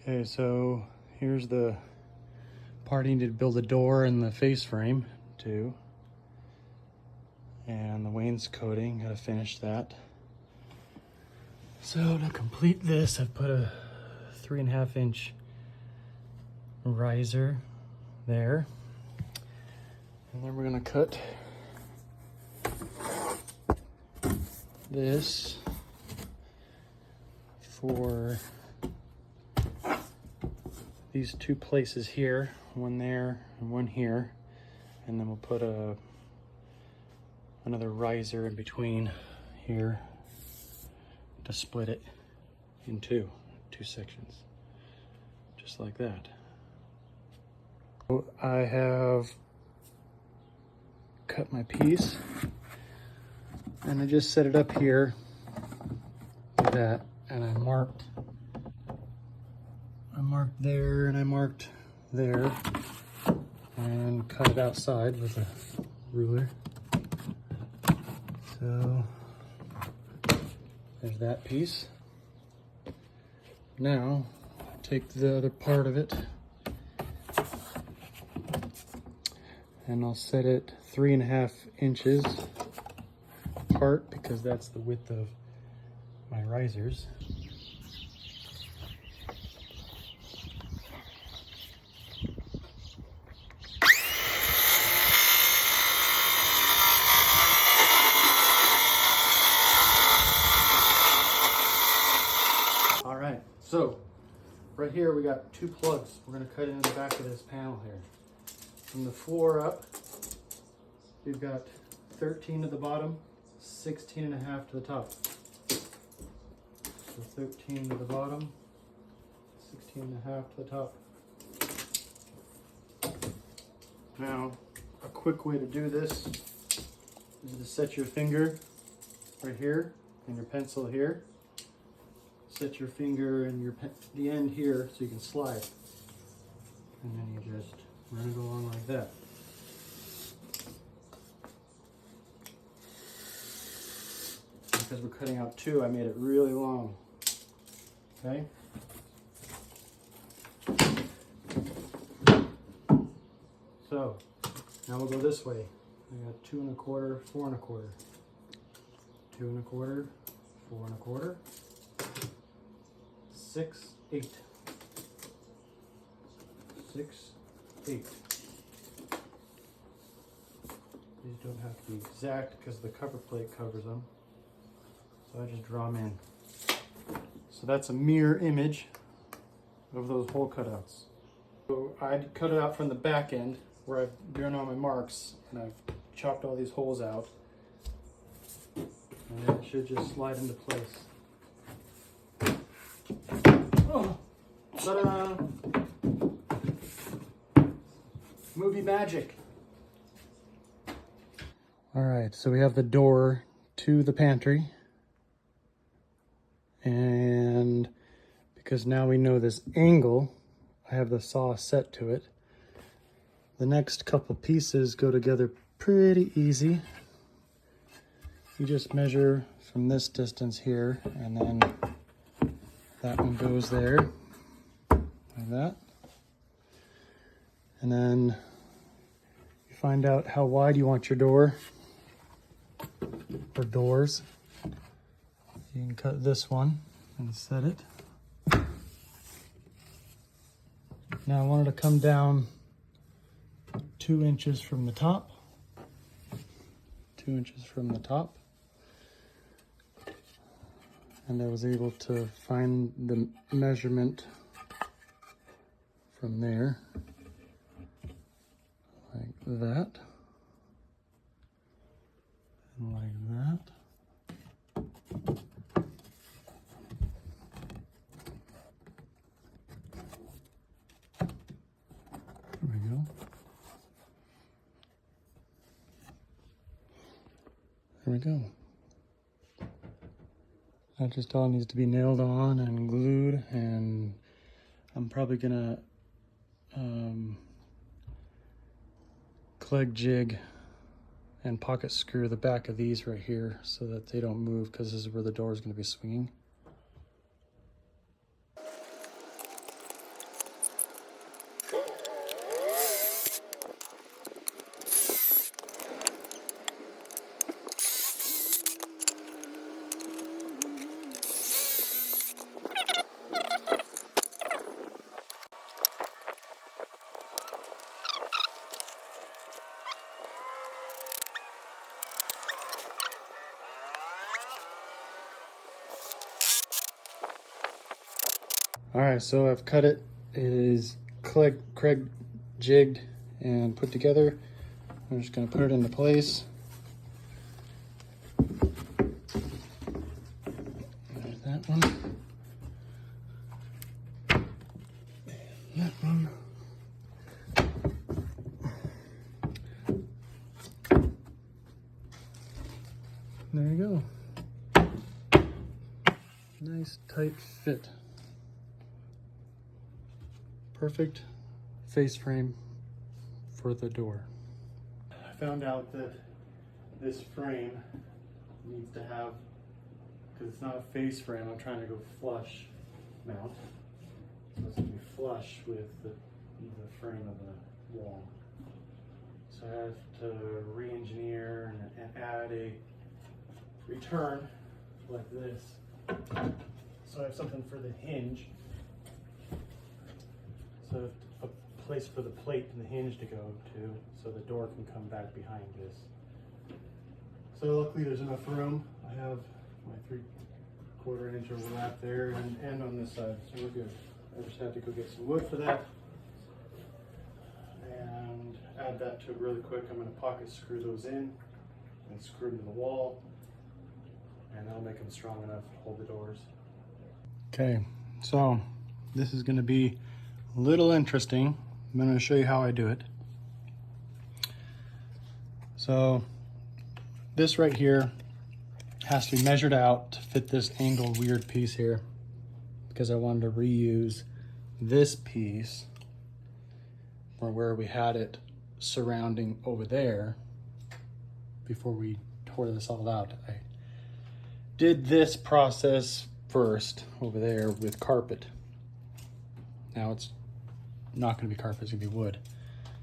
Okay, so here's the part I need to build a door and the face frame too. And the wainscoting, gotta finish that. So to complete this, I've put a 3.5 inch riser there. And then we're gonna cut this for these two places here, one there and one here. And then we'll put another riser in between here to split it in two sections, just like that. So I have cut my piece and I just set it up here like that, and I marked there and I marked there and cut it outside with a ruler. So there's that piece. Now take the other part of it and I'll set it 3.5 inches apart because that's the width of my risers. All right, so right here we got 2 plugs. We're gonna cut into the back of this panel here. From the floor up, we've got 13 to the bottom, 16.5 to the top. So 13 to the bottom, 16.5 to the top. Now, a quick way to do this is to set your finger right here and your pencil here. Set your finger and the end here so you can slide. And then you just run it along like that. Because we're cutting out 2, I made it really long. Okay? So, now we'll go this way. I got 2 1/4, 4 1/4. 2 1/4, 4 1/4. 6, 8. 6, 8. These don't have to be exact because the cover plate covers them. So I just draw them in. So that's a mirror image of those hole cutouts. So I cut it out from the back end where I've drawn all my marks and I've chopped all these holes out. And then it should just slide into place. Oh, ta-da! Movie magic. All right, so we have the door to the pantry. And because now we know this angle, I have the saw set to it. The next couple pieces go together pretty easy. You just measure from this distance here, and then that one goes there, like that. And then you find out how wide you want your door, or doors. You can cut this one and set it. Now I want it to come down 2 inches from the top. 2 inches from the top. And I was able to find the measurement from there, like that, and like that. There we go. There we go. That just all needs to be nailed on and glued, and I'm probably gonna cleg jig and pocket screw the back of these right here so that they don't move, because this is where the door is going to be swinging. All right, so I've cut it. It is Craig jigged and put together. I'm just gonna put it into place. There's that one. And that one. There you go. Nice tight fit. Perfect face frame for the door. I found out that this frame needs to have, because it's not a face frame, I'm trying to go flush mount. So it's going to be flush with the frame of the wall. So I have to re-engineer and add a return like this. So I have something for the hinge. So a place for the plate and the hinge to go to, so the door can come back behind this. So luckily there's enough room. I have my 3/4 inch overlap there and on this side, so we're good. I just had to go get some wood for that and add that to it really quick. I'm going to pocket screw those in and screw them to the wall, and that'll make them strong enough to hold the doors. Okay, so this is going to be a little interesting. I'm going to show you how I do it. So this right here has to be measured out to fit this angled weird piece here, because I wanted to reuse this piece for where we had it surrounding over there before we tore this all out. I did this process first over there with carpet. Now it's not going to be carpet, it's going to be wood.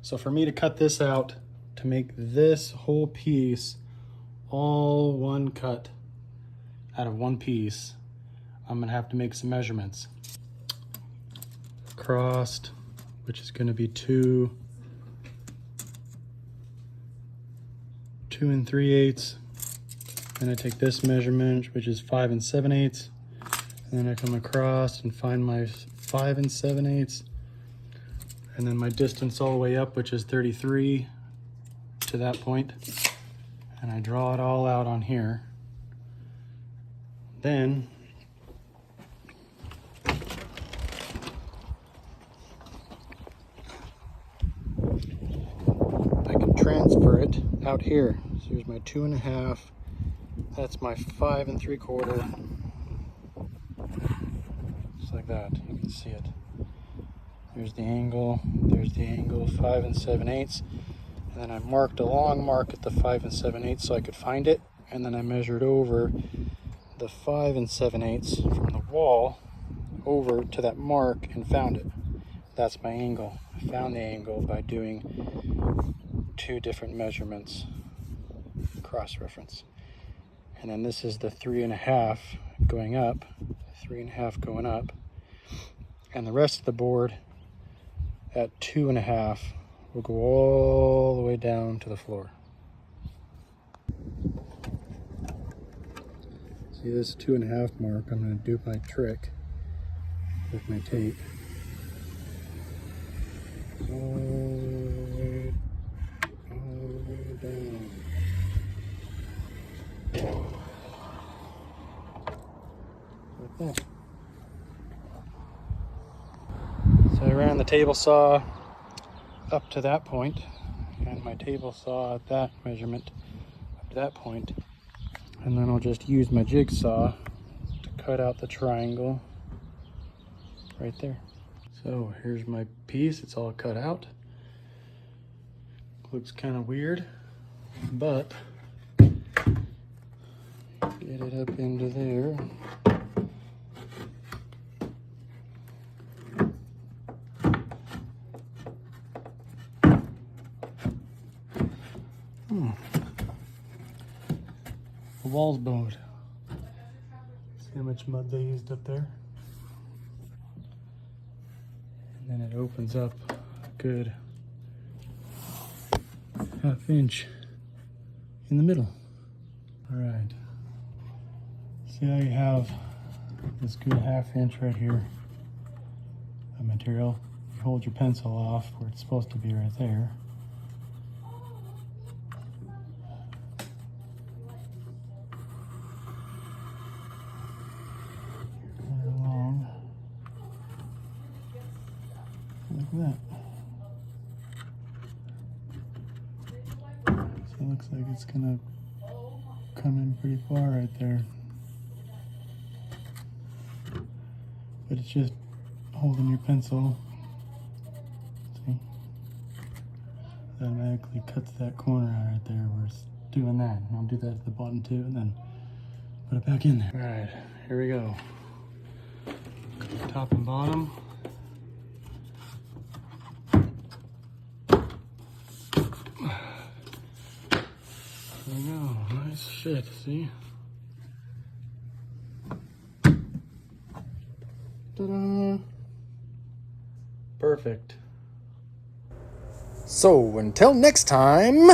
So for me to cut this out to make this whole piece all one cut out of one piece, I'm going to have to make some measurements. Crossed, which is going to be 2 3/8. Then I take this measurement, which is 5 7/8, and then I come across and find my 5 7/8, and then my distance all the way up, which is 33 to that point, and I draw it all out on here. Then I can transfer it out here. So here's my 2.5. That's my 5 3/4. Just like that, you can see it. There's the angle, 5 7/8. And then I marked a long mark at the 5 7/8 so I could find it. And then I measured over the 5 7/8 from the wall over to that mark and found it. That's my angle. I found the angle by doing 2 different measurements, cross-reference. And then this is the 3.5 going up, 3.5 going up. And the rest of the board at 2.5 will go all the way down to the floor. See this 2.5 mark, I'm going to do my trick with my tape. All the way down. Like that. So I ran the table saw up to that point, and my table saw at that measurement up to that point, and then I'll just use my jigsaw to cut out the triangle right there. So here's my piece, it's all cut out. Looks kind of weird, but get it up into there. The wall's bowed. See how much mud they used up there? And then it opens up a good 1/2 inch in the middle. All right. See how you have this good 1/2 inch right here. that material. You hold your pencil off where it's supposed to be right there. Right along. Like that. So it looks like it's gonna come in pretty far right there. But it's just holding your pencil. See? That automatically cuts that corner out right there where it's doing that. And I'll do that at the bottom too, and then put it back in there. All right, here we go. Top and bottom. There we go, nice fit, see? Ta-da! Perfect. So until next time.